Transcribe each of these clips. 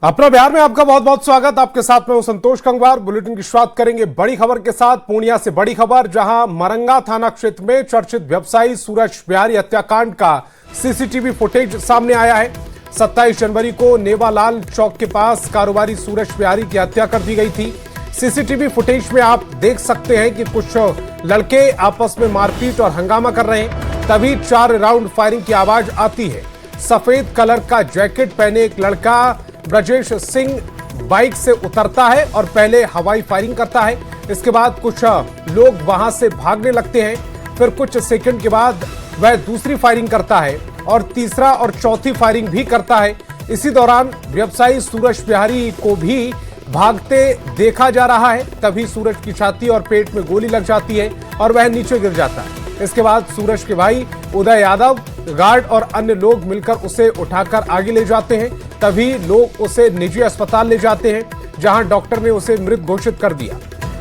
अपना बिहार में आपका बहुत बहुत स्वागत। आपके साथ में हूं संतोष कंगवार। बुलेटिन की शुरुआत करेंगे बड़ी खबर के साथ। पूर्णिया से बड़ी खबर, जहां मरंगा थाना क्षेत्र में चर्चित व्यवसायी सूरज बिहारी हत्याकांड का सीसीटीवी फुटेज सामने आया है। 27 जनवरी को नेवालाल चौक के पास कारोबारी सूरज बिहारी की हत्या कर दी गई थी। सीसीटीवी फुटेज में आप देख सकते हैं कि कुछ लड़के आपस में मारपीट और हंगामा कर रहे हैं। तभी 4 राउंड फायरिंग की आवाज आती है। सफेद कलर का जैकेट पहने एक लड़का ब्रजेश सिंह बाइक से उतरता है और पहले हवाई फायरिंग करता है। इसके बाद कुछ लोग वहां से भागने लगते हैं। फिर कुछ सेकंड के बाद वह दूसरी फायरिंग करता है और तीसरा और चौथी फायरिंग भी करता है। इसी दौरान व्यवसायी सूरज बिहारी को भी भागते देखा जा रहा है। तभी सूरज की छाती और पेट में गोली लग जाती है और वह नीचे गिर जाता है। इसके बाद सूरज के भाई उदय यादव, गार्ड और अन्य लोग मिलकर उसे उठाकर आगे ले जाते हैं। तभी लोग उसे निजी अस्पताल ले जाते हैं, जहां डॉक्टर ने उसे मृत घोषित कर दिया।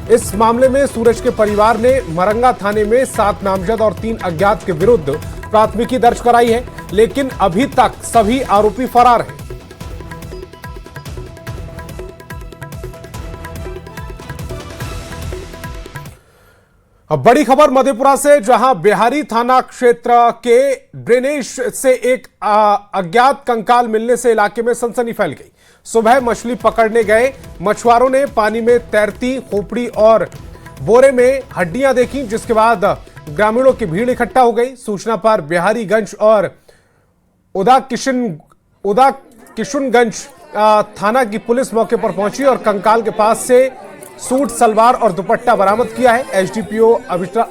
इस मामले में सूरज के परिवार ने मरंगा थाने में 7 नामजद और 3 अज्ञात के विरुद्ध प्राथमिकी दर्ज कराई है, लेकिन अभी तक सभी आरोपी फरार हैं। अब बड़ी खबर मधेपुरा से, जहां बिहारी थाना क्षेत्र के ड्रेनेज से एक अज्ञात कंकाल मिलने से इलाके में सनसनी फैल गई। सुबह मछली पकड़ने गए मछुआरों ने पानी में तैरती खोपड़ी और बोरे में हड्डियां देखी, जिसके बाद ग्रामीणों की भीड़ इकट्ठा हो गई। सूचना पर बिहारीगंज और उदा किशुनगंज थाना की पुलिस मौके पर पहुंची और कंकाल के पास से सूट, सलवार और दुपट्टा बरामद किया है। एसडीपीओ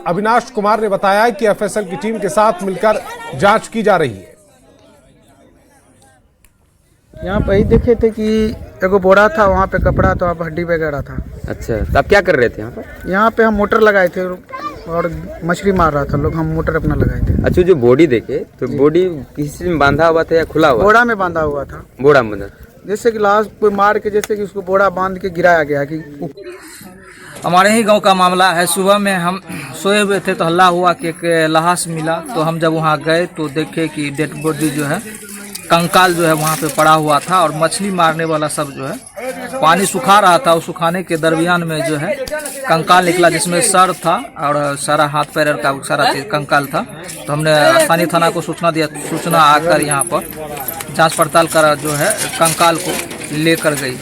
अविनाश कुमार ने बताया कि एफएसएल की टीम के साथ मिलकर जांच की जा रही है। यहाँ पे ही देखे थे कि एगो बोरा था, वहाँ पे कपड़ा तो आप हड्डी वगैरह था। अच्छा, तो आप क्या कर रहे थे यहाँ पर? यहाँ पे हम मोटर लगाए थे और मछली मार रहा था लोग, हम मोटर अपना लगाए थे। अच्छा, जो बॉडी देखे तो बॉडी किसी में बांधा हुआ था या खुला हुआ? बोरा में बांधा हुआ था। बोरा में बांधा, जैसे कि लाश कोई मार के जैसे कि उसको बोरा बांध के गिराया गया। कि हमारे ही गांव का मामला है। सुबह में हम सोए हुए थे तो हल्ला हुआ कि एक लाश मिला। तो हम जब वहां गए तो देखे कि डेड बॉडी जो है, कंकाल जो है वहां पे पड़ा हुआ था और मछली मारने वाला सब जो है पानी सुखा रहा था। उस सुखाने के दरमियान में जो है कंकाल निकला, जिसमें सर था और सारा हाथ पैर का सारा चीज कंकाल था। तो हमने स्थानीय थाना को सूचना दिया। सूचना आकर यहाँ पर जांच पड़ताल कर जो है कंकाल को लेकर गई।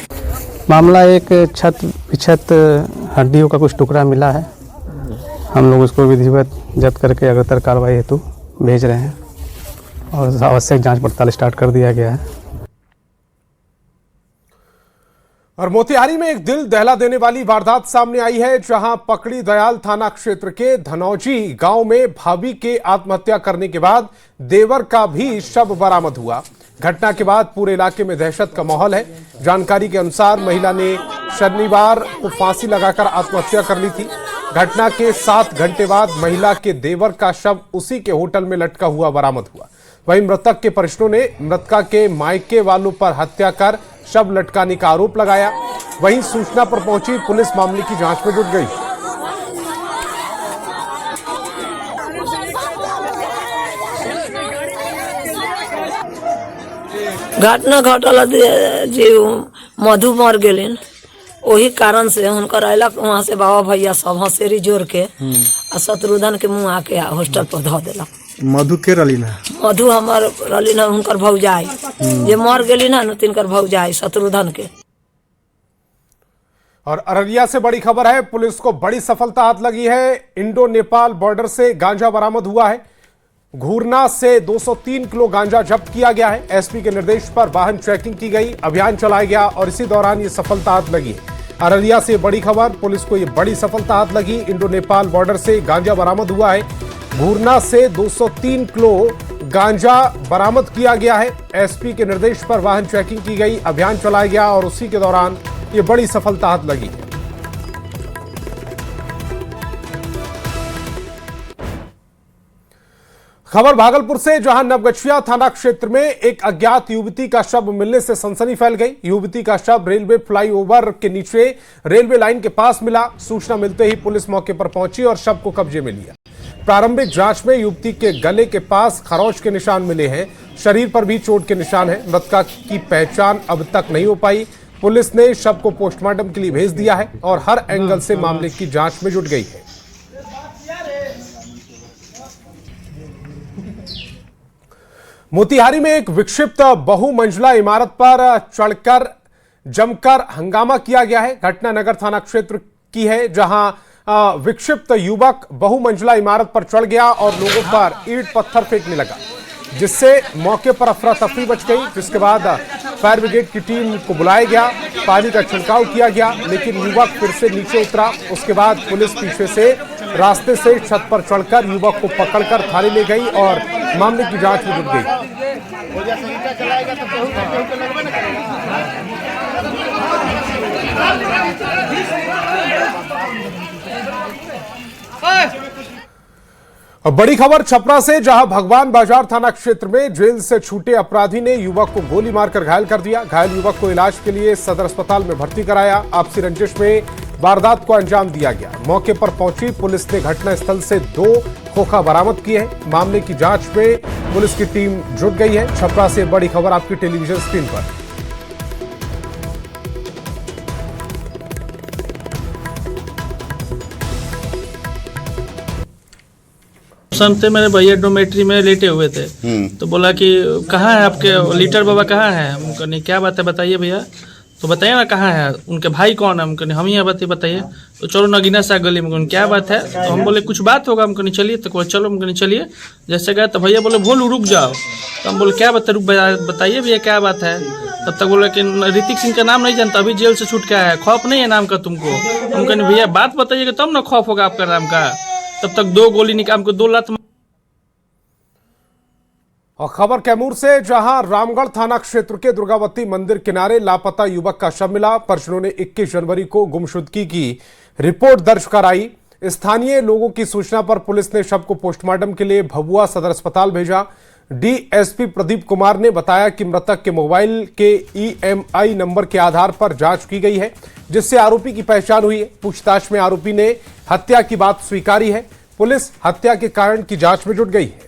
मामला एक छत विक्षत हड्डियों का कुछ टुकड़ा मिला है। हम लोग उसको विधिवत जब्त करके अग्रतर कार्रवाई हेतु भेज रहे हैं और आवश्यक जांच पड़ताल स्टार्ट कर दिया गया है। और मोतिहारी में एक दिल दहला देने वाली वारदात सामने आई है, जहां पकड़ी दयाल थाना क्षेत्र के धनौजी गांव में भाभी के आत्महत्या करने के बाद देवर का भी शव बरामद हुआ। घटना के बाद पूरे इलाके में दहशत का माहौल है। जानकारी के अनुसार महिला ने शनिवार को फांसी लगाकर आत्महत्या कर ली थी। घटना के 7 घंटे बाद महिला के देवर का शव उसी के होटल में लटका हुआ बरामद हुआ। वहीं मृतक के परिजनों ने मृतका के मायके वालों पर हत्या कर शव लटकाने का आरोप लगाया। वहीं सूचना पर पहुंची पुलिस मामले की जांच में जुट गई। घटना घटल जी मधु मर गए, वही कारण से हुनकर अयलक वहाँ से बाबा भैया सब हंसेरी जोड़ के आ शत्रुधन के मुँह आके हॉस्टल पर धो दिलक। मधु के रली ना? मधु हमार रली ना, हुनकर भौजाई जे मर गई ना, तिनकर भौजाई शत्रुधन के। और अररिया से बड़ी खबर है, पुलिस को बड़ी सफलता हाथ लगी है। इंडो नेपाल बॉर्डर से गांजा बरामद हुआ है। घूरना से 203 किलो गांजा जब्त किया गया है। एसपी के निर्देश पर वाहन चेकिंग की गई, अभियान चलाया गया और इसी दौरान ये सफलता हाथ लगी है। अररिया से बड़ी खबर, पुलिस को ये बड़ी सफलता हाथ लगी। इंडो नेपाल बॉर्डर से गांजा बरामद हुआ है। घूरना से 203 किलो गांजा बरामद किया गया है। एसपी के निर्देश पर वाहन चेकिंग की गई, अभियान चलाया गया और उसी के दौरान ये बड़ी सफलता हाथ लगी है। खबर भागलपुर से, जहां नवगछिया थाना क्षेत्र में एक अज्ञात युवती का शव मिलने से सनसनी फैल गई। युवती का शव रेलवे फ्लाईओवर के नीचे रेलवे लाइन के पास मिला। सूचना मिलते ही पुलिस मौके पर पहुंची और शव को कब्जे में लिया। प्रारंभिक जांच में युवती के गले के पास खरोच के निशान मिले हैं। शरीर पर भी चोट के निशान है। मृतका की पहचान अब तक नहीं हो पाई। पुलिस ने शव को पोस्टमार्टम के लिए भेज दिया है और हर एंगल से मामले की जांच में जुट गई है। मोतिहारी में एक विक्षिप्त बहुमंजिला इमारत पर चढ़कर जमकर हंगामा किया गया है। घटना नगर थाना क्षेत्र की है, जहां विक्षिप्त युवक बहुमंजिला इमारत पर चढ़ गया और लोगों पर ईंट पत्थर फेंकने लगा, जिससे मौके पर अफरा तफरी मच गई। जिसके बाद फायर ब्रिगेड की टीम को बुलाया गया, पानी का छिड़काव किया गया, लेकिन युवक फिर से नीचे उतरा। उसके बाद पुलिस पीछे से रास्ते से छत पर चढ़कर युवक को पकड़कर थाने ले गई और मामले की जांच में जुट गई। बड़ी खबर छपरा से, जहां भगवान बाजार थाना क्षेत्र में जेल से छूटे अपराधी ने युवक को गोली मारकर घायल कर दिया। घायल युवक को इलाज के लिए सदर अस्पताल में भर्ती कराया। आपसी रंजिश में वारदात को अंजाम दिया गया। मौके पर पहुंची पुलिस ने घटनास्थल से 2 खोखा बरामद किए हैं। मामले की जांच में पुलिस की टीम जुट गई है। छपरा से बड़ी खबर आपकी टेलीविजन स्क्रीन पर। थे मेरे भैया डोमेट्री में लेटे हुए थे, तो बोला कि कहाँ है आपके लीटर बाबा, कहाँ है? हम कहने क्या बात है बताइए भैया। तो बताइए ना कहाँ है, उनके भाई कौन है? हम कहने हम ही हैं, बताइए। तो चलो नगीना सा गली में, क्या बात है? तो हम बोले कुछ बात होगा। हम कहने चलिए, तो चलो। हम कहने चलिए। जैसे गए तो भैया बोले भोलू रुक जाओ। तो हम बोले क्या बात है, रुक बताइए भैया क्या बात है। तब तक बोले कि ऋतिक सिंह का नाम नहीं जानता, अभी जेल से छूट के आया है, खौफ नहीं है नाम का तुमको? हम कहने भैया बात बताइएगा तब ना खौफ होगा आपका नाम का। तब तक 2 गोली निकाल को 2 लात। और खबर कैमूर से, जहां रामगढ़ थाना क्षेत्र के दुर्गावती मंदिर किनारे लापता युवक का शव मिला। परिजनों ने 21 जनवरी को गुमशुदगी की रिपोर्ट दर्ज कराई। स्थानीय लोगों की सूचना पर पुलिस ने शव को पोस्टमार्टम के लिए भभुआ सदर अस्पताल भेजा। डीएसपी प्रदीप कुमार ने बताया कि मृतक के मोबाइल के EMI नंबर के आधार पर जांच की गई है, जिससे आरोपी की पहचान हुई है। पूछताछ में आरोपी ने हत्या की बात स्वीकारी है। पुलिस हत्या के कारण की जांच में जुट गई है।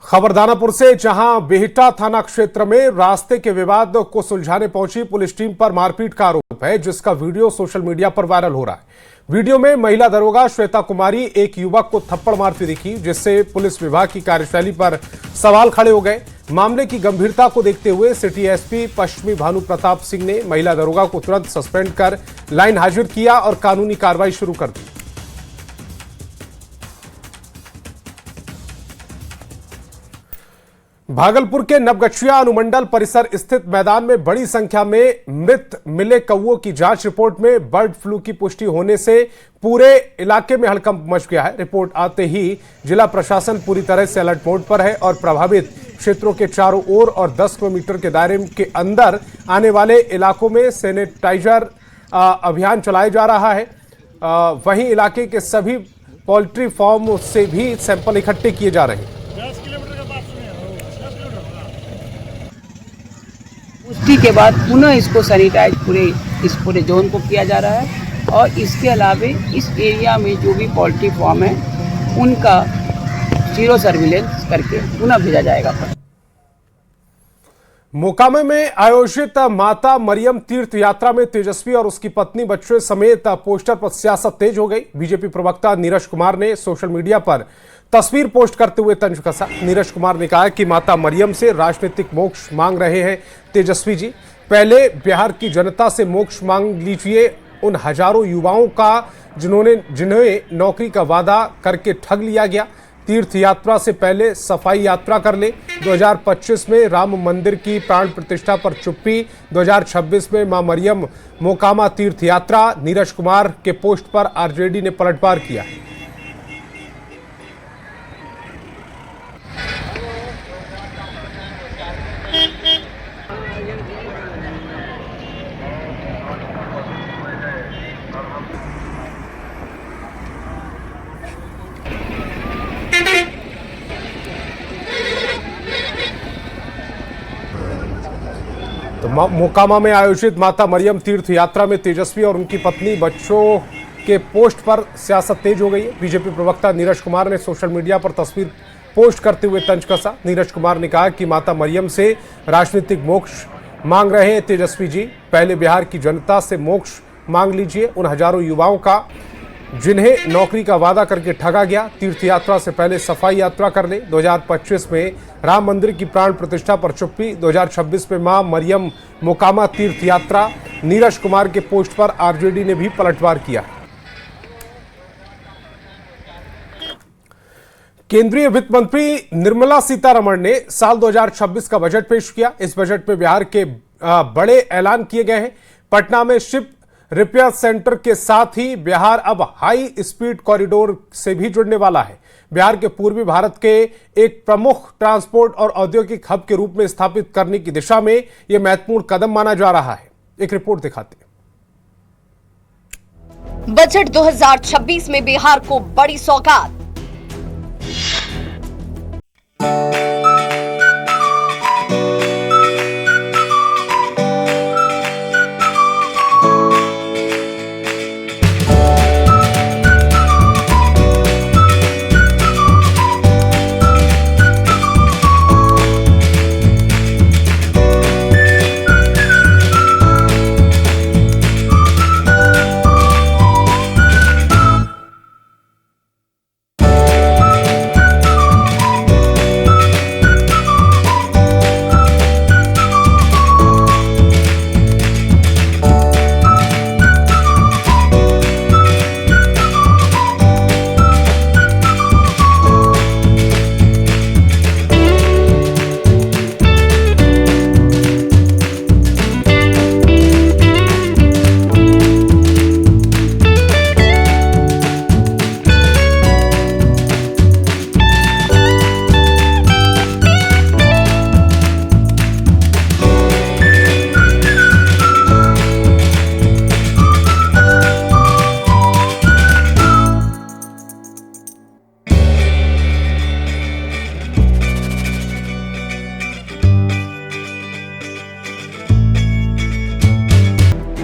खबर दानापुर से, जहां बेहटा थाना क्षेत्र में रास्ते के विवाद को सुलझाने पहुंची पुलिस टीम पर मारपीट का आरोप है, जिसका वीडियो सोशल मीडिया पर वायरल हो रहा है। वीडियो में महिला दरोगा श्वेता कुमारी एक युवक को थप्पड़ मारती दिखी, जिससे पुलिस विभाग की कार्यशैली पर सवाल खड़े हो गए। मामले की गंभीरता को देखते हुए सिटी एसपी पश्चिमी भानु प्रताप सिंह ने महिला दरोगा को तुरंत सस्पेंड कर लाइन हाजिर किया और कानूनी कार्रवाई शुरू कर दी। भागलपुर के नवगछिया अनुमंडल परिसर स्थित मैदान में बड़ी संख्या में मृत मिले कौओं की जांच रिपोर्ट में बर्ड फ्लू की पुष्टि होने से पूरे इलाके में हड़कंप मच गया है। रिपोर्ट आते ही जिला प्रशासन पूरी तरह से अलर्ट मोड पर है और प्रभावित क्षेत्रों के चारों ओर और 10 किलोमीटर के दायरे के अंदर आने वाले इलाकों में सैनिटाइजर अभियान चलाया जा रहा है। वहीं इलाके के सभी पोल्ट्री फार्म से भी सैंपल इकट्ठे किए जा रहे हैं। पुष्टि के बाद पुनः इसको सैनिटाइज पूरे जोन को किया जा रहा है और इसके अलावे इस एरिया में जो भी पोल्ट्री फार्म है उनका जीरो सर्विलेंस करके पुनः भेजा जाएगा। मोकामा में आयोजित माता मरियम तीर्थ यात्रा में तेजस्वी और उसकी पत्नी बच्चे समेत पोस्टर पर सियासत तेज हो गई। बीजेपी प्रवक्ता नीरज कुमार ने सोशल मीडिया पर तस्वीर पोस्ट करते हुए तंज कसा। नीरज कुमार ने कहा कि माता मरियम से राजनीतिक मोक्ष मांग रहे हैं तेजस्वी जी। पहले बिहार की जनता से मोक्ष मांग लीजिए उन हजारों युवाओं का जिन्हें नौकरी का वादा करके ठग लिया गया। तीर्थ यात्रा से पहले सफाई यात्रा कर ले। 2025 में राम मंदिर की प्राण प्रतिष्ठा पर चुप्पी। 2026 में मां मरियम मोकामा तीर्थ यात्रा। नीरज कुमार के पोस्ट पर आरजेडी ने पलटवार किया। तो मोकामा में आयोजित माता मरियम तीर्थ यात्रा में तेजस्वी और उनकी पत्नी बच्चों के पोस्ट पर सियासत तेज हो गई है। बीजेपी प्रवक्ता नीरज कुमार ने सोशल मीडिया पर तस्वीर पोस्ट करते हुए तंज कसा। नीरज कुमार ने कहा कि माता मरियम से राजनीतिक मोक्ष मांग रहे हैं तेजस्वी जी, पहले बिहार की जनता से मोक्ष मांग लीजिए, उन हजारों युवाओं का जिन्हें नौकरी का वादा करके ठगा गया। तीर्थ यात्रा से पहले सफाई यात्रा कर ले। 2025 में राम मंदिर की प्राण प्रतिष्ठा पर चुप्पी, 2026 में मां मरियम मोकामा तीर्थ यात्रा। नीरज कुमार के पोस्ट पर आरजेडी ने भी पलटवार किया। केंद्रीय वित्त मंत्री निर्मला सीतारमण ने साल 2026 का बजट पेश किया। इस बजट में बिहार के बड़े ऐलान किए गए हैं। पटना में शिप रिपेयर सेंटर के साथ ही बिहार अब हाई स्पीड कॉरिडोर से भी जुड़ने वाला है। बिहार के पूर्वी भारत के एक प्रमुख ट्रांसपोर्ट और औद्योगिक हब के रूप में स्थापित करने की दिशा में यह महत्वपूर्ण कदम माना जा रहा है। एक रिपोर्ट दिखाते हैं। बजट 2026 में बिहार को बड़ी सौगात।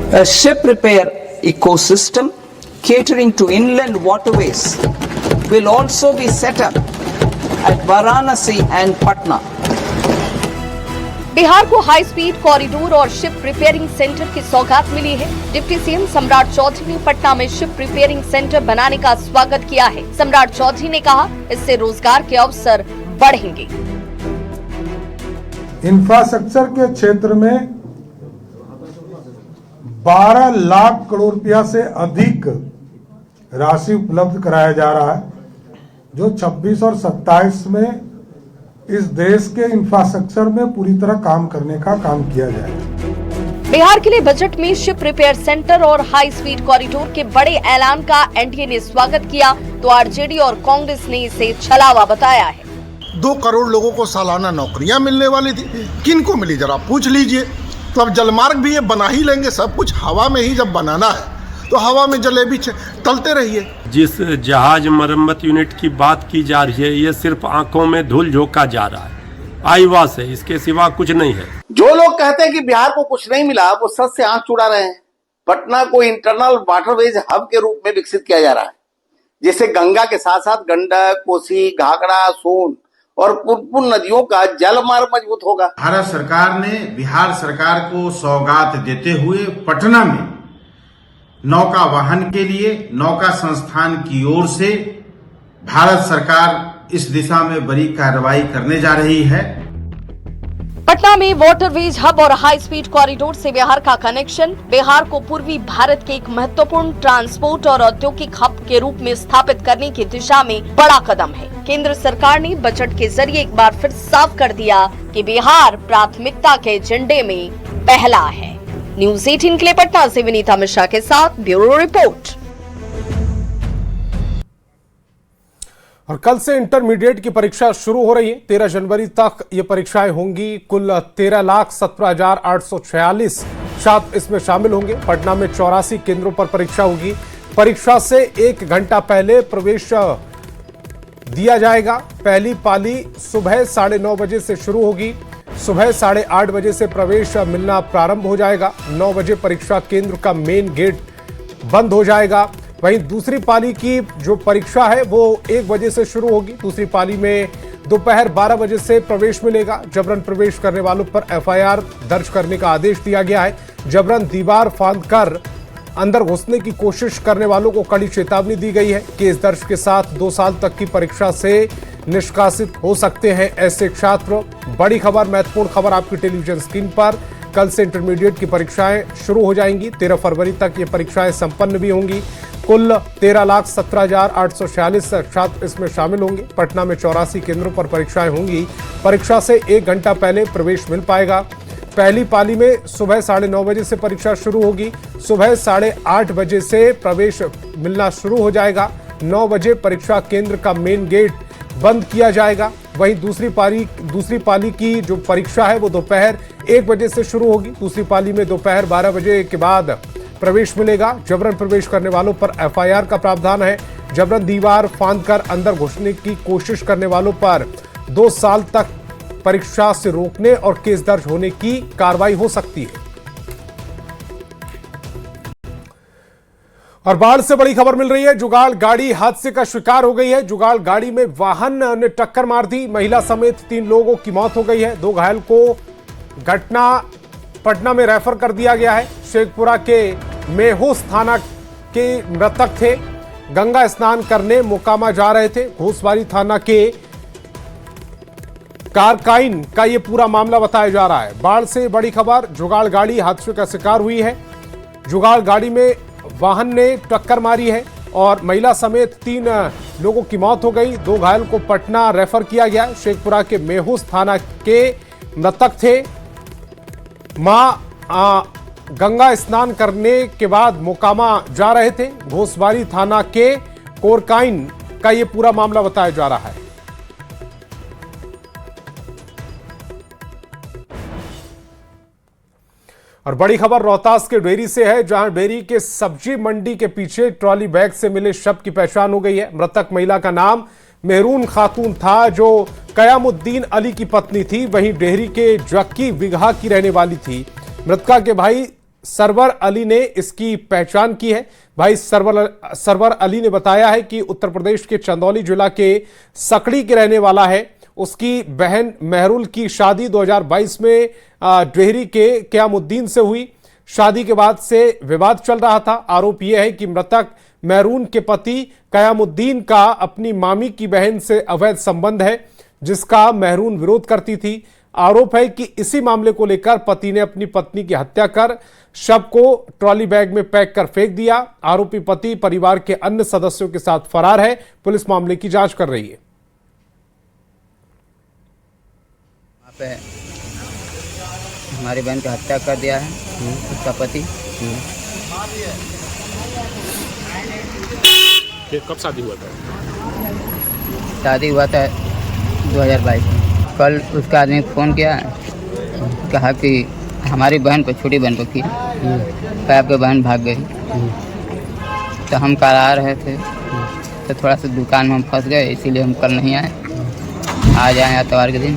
A ship repair ecosystem catering to inland waterways will also be set up at Varanasi and Patna. Bihar को हाई स्पीड कॉरिडोर और शिप रिपेयरिंग सेंटर की सौगात मिली है। डिप्टी सीएम सम्राट चौधरी ने पटना में शिप रिपेयरिंग सेंटर बनाने का स्वागत किया है। सम्राट चौधरी ने कहा, इससे रोजगार के अवसर बढ़ेंगे। इंफ्रास्ट्रक्चर के क्षेत्र में 12 लाख करोड़ रुपया से अधिक राशि उपलब्ध कराया जा रहा है, जो 26 और 27 में इस देश के इंफ्रास्ट्रक्चर में पूरी तरह काम करने का काम किया जाएगा। बिहार के लिए बजट में शिप रिपेयर सेंटर और हाई स्पीड कॉरिडोर के बड़े ऐलान का एनडीए ने स्वागत किया, तो आरजेडी और कांग्रेस ने इसे छलावा बताया है। 2 करोड़ लोगों को सालाना नौकरियां मिलने वाली थी, किन को मिली जरा पूछ लीजिए। तो अब जलमार्ग भी ये बना ही लेंगे, सब कुछ हवा में ही जब बनाना है तो हवा में जलेबी तलते रहिए। जिस जहाज मरम्मत यूनिट की बात की जा रही है, ये सिर्फ आंखों में धूल झोंका जा रहा है, आईवास है, इसके सिवा कुछ नहीं है। जो लोग कहते हैं कि बिहार को कुछ नहीं मिला, वो सच से आंख चुड़ा रहे हैं। पटना को इंटरनल वाटरवेज हब के रूप में विकसित किया जा रहा है, जिससे गंगा के साथ साथ गंडक, कोसी, घाघरा, सोन और पुनपुन नदियों का जल मार्ग मजबूत होगा। भारत सरकार ने बिहार सरकार को सौगात देते हुए पटना में नौका वाहन के लिए नौका संस्थान की ओर से भारत सरकार इस दिशा में बड़ी कार्रवाई करने जा रही है। पटना में वाटरवेज हब और हाई स्पीड कॉरिडोर से बिहार का कनेक्शन बिहार को पूर्वी भारत के एक महत्वपूर्ण ट्रांसपोर्ट और औद्योगिक हब के रूप में स्थापित करने की दिशा में बड़ा कदम है। केंद्र सरकार ने बजट के जरिए एक बार फिर साफ कर दिया कि बिहार प्राथमिकता के एजेंडे में पहला है। न्यूज़ 18 के लिए पटना से विनीता मिश्रा के साथ ब्यूरो रिपोर्ट। और कल से इंटरमीडिएट की परीक्षा शुरू हो रही है। 13 जनवरी तक ये परीक्षाएं होंगी। कुल 13,17,846 छात्र इसमें शामिल होंगे। पटना में 84 केंद्रों पर परीक्षा होगी। परीक्षा से 1 घंटा पहले प्रवेश दिया जाएगा। पहली पाली सुबह 9:30 बजे से शुरू होगी। सुबह 8:30 बजे से प्रवेश मिलना प्रारंभ हो जाएगा। 9 बजे परीक्षा केंद्र का मेन गेट बंद हो जाएगा। वहीं दूसरी पाली की जो परीक्षा है वो 1 बजे से शुरू होगी। दूसरी पाली में दोपहर 12 बजे से प्रवेश मिलेगा। जबरन प्रवेश करने वालों पर FIR दर्ज करने का आदेश दिया गया है। जबरन दीवार फांदकर अंदर घुसने की कोशिश करने वालों को कड़ी चेतावनी दी गई है। केस दर्ज के साथ 2 साल तक की परीक्षा से निष्कासित हो सकते हैं ऐसे छात्र। बड़ी खबर, महत्वपूर्ण खबर आपकी टेलीविजन स्क्रीन पर। कल से इंटरमीडिएट की परीक्षाएं शुरू हो जाएंगी। 13 फरवरी तक ये परीक्षाएं संपन्न भी होंगी। कुल 13,17,846 छात्र इसमें शामिल होंगे। पटना में 84 केंद्रों पर परीक्षाएं होंगी। परीक्षा से 1 घंटा पहले प्रवेश मिल पाएगा। पहली पाली में सुबह 9:30 बजे से परीक्षा शुरू होगी। सुबह 8:30 बजे से प्रवेश मिलना शुरू हो जाएगा। 9 बजे परीक्षा केंद्र का मेन गेट बंद किया जाएगा। वहीं दूसरी पाली की जो परीक्षा है वो दोपहर 1 बजे से शुरू होगी। दूसरी पाली में दोपहर 12 बजे के बाद प्रवेश मिलेगा। जबरन प्रवेश करने वालों पर FIR का प्रावधान है। जबरन दीवार फांदकर अंदर घुसने की कोशिश करने वालों पर 2 साल तक परीक्षा से रोकने और केस दर्ज होने की कार्रवाई हो सकती है। और बाढ़ से बड़ी खबर मिल रही है। जुगाड़ गाड़ी हादसे का शिकार हो गई है। जुगाड़ गाड़ी में वाहन ने टक्कर मार दी। महिला समेत 3 लोगों की मौत हो गई है। 2 घायल को घटना पटना में रेफर कर दिया गया है। शेखपुरा के मेहुस थाना के मृतक थे। गंगा स्नान करने मोकामा जा रहे थे। घोसवारी थाना के कारकाइन का ये पूरा मामला बताया जा रहा है। बाढ़ से बड़ी खबर, जुगाड़ गाड़ी हादसे का शिकार हुई है। जुगाड़ गाड़ी में वाहन ने टक्कर मारी है और महिला समेत 3 लोगों की मौत हो गई। 2 घायल को पटना रेफर किया गया। शेखपुरा के मेहुस थाना के मृतक थे। गंगा स्नान करने के बाद मोकामा जा रहे थे। घोसवारी थाना के कोरकाइन का ये पूरा मामला बताया जा रहा है। और बड़ी खबर रोहतास के डेयरी से है, जहां डेयरी के सब्जी मंडी के पीछे ट्रॉली बैग से मिले शव की पहचान हो गई है। मृतक महिला का नाम मेहरून खातून था, जो कयामुद्दीन अली की पत्नी थी। वहीं डेहरी के जक्की विघा की रहने वाली थी। मृतका के भाई सरवर अली ने इसकी पहचान की है। भाई सरवर अली ने बताया है कि उत्तर प्रदेश के चंदौली जिला के सकड़ी के रहने वाला है। उसकी बहन महरुल की शादी 2022 में डेहरी के कयामुद्दीन से हुई। शादी के बाद से विवाद चल रहा था। आरोप यह है कि मृतक महरून के पति कयामुद्दीन का अपनी मामी की बहन से अवैध संबंध है, जिसका महरून विरोध करती थी। आरोप है कि इसी मामले को लेकर पति ने अपनी पत्नी की हत्या कर शव को ट्रॉली बैग में पैक कर फेंक दिया। आरोपी पति परिवार के अन्य सदस्यों के साथ फरार है। पुलिस मामले की जांच कर रही है। वहाँ पे हमारी बहन की हत्या कर दिया है उसका पति। कब शादी हुआ था? शादी हुआ था 2022 में। कल उसका आदमी फ़ोन किया, कहा कि हमारी बहन को, छोटी बहन को की आपकी बहन भाग गई। तो हम कल आ रहे थे तो थोड़ा सा दुकान में हम फंस गए, इसीलिए हम कल नहीं आए। आ जाए इतवार के दिन।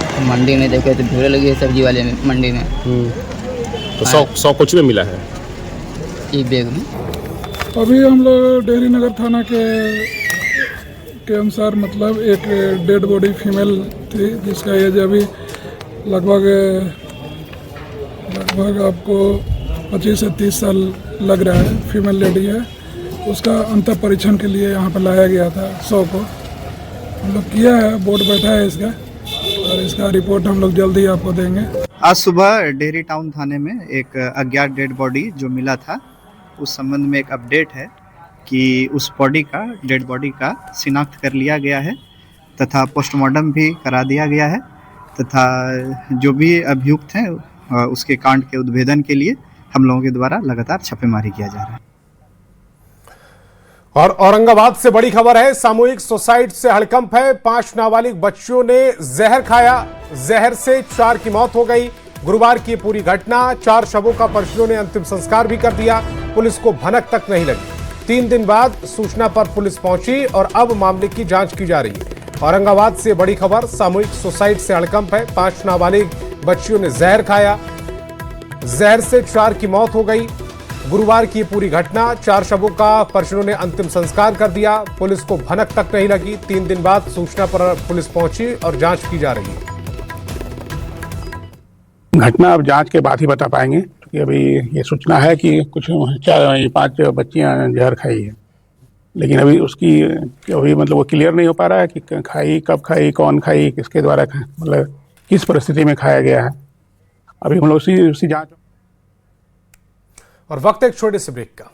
तो मंडी में देखे तो भीड़ लगी है सब्जी वाले में, मंडी में। तो 100 कुछ में मिला है एक बैग में। अभी हम लोग डेहरी नगर थाना के अनुसार मतलब एक डेड बॉडी फीमेल थी, जिसका एज अभी लगभग आपको 25 से 30 साल लग रहा है। फीमेल लेडी है। उसका अंत परीक्षण के लिए यहाँ पर लाया गया था 100 को। हम लोग किया है, बोर्ड बैठा है इसका, और इसका रिपोर्ट हम लोग जल्दी आपको देंगे। आज सुबह डेहरी टाउन थाने में एक अज्ञात डेड बॉडी जो मिला था, उस संबंध में एक अपडेट है कि उस डेड बॉडी का शिनाख्त कर लिया गया है तथा पोस्टमार्टम भी करा दिया गया है तथा जो भी अभियुक्त हैं उसके कांड के उद्भेदन के लिए हम लोगों के द्वारा लगातार छापेमारी किया जा रहा है। और औरंगाबाद से बड़ी खबर है। सामूहिक सुसाइड से हड़कंप है। 5 नाबालिग बच्चियों ने जहर खाया। जहर से 4 की मौत हो गई। गुरुवार की पूरी घटना। 4 शवों का परिजनों ने अंतिम संस्कार भी कर दिया। पुलिस को भनक तक नहीं लगी। 3 दिन बाद सूचना पर पुलिस पहुंची और अब मामले की जांच की जा रही है। औरंगाबाद से बड़ी खबर, सामूहिक सुसाइड से हड़कंप है। 5 नाबालिग बच्चियों ने जहर खाया, जहर से 4 की मौत हो गई। गुरुवार की पूरी घटना, 4 शवों का परिजनों ने अंतिम संस्कार कर दिया। पुलिस को भनक तक नहीं लगी। 3 दिन बाद सूचना पर पुलिस पहुंची और जांच की जा रही है। घटना अब जांच के बाद ही बता पाएंगे, क्योंकि अभी ये सूचना है कि कुछ 5 बच्चियां जहर खाई है, लेकिन अभी उसकी अभी मतलब वो क्लियर नहीं हो पा रहा है कि खाई, कब खाई, कौन खाई, किसके द्वारा मतलब किस परिस्थिति में खाया गया है। अभी हम लोग उसी जांच। और वक्त एक छोटे से ब्रेक का।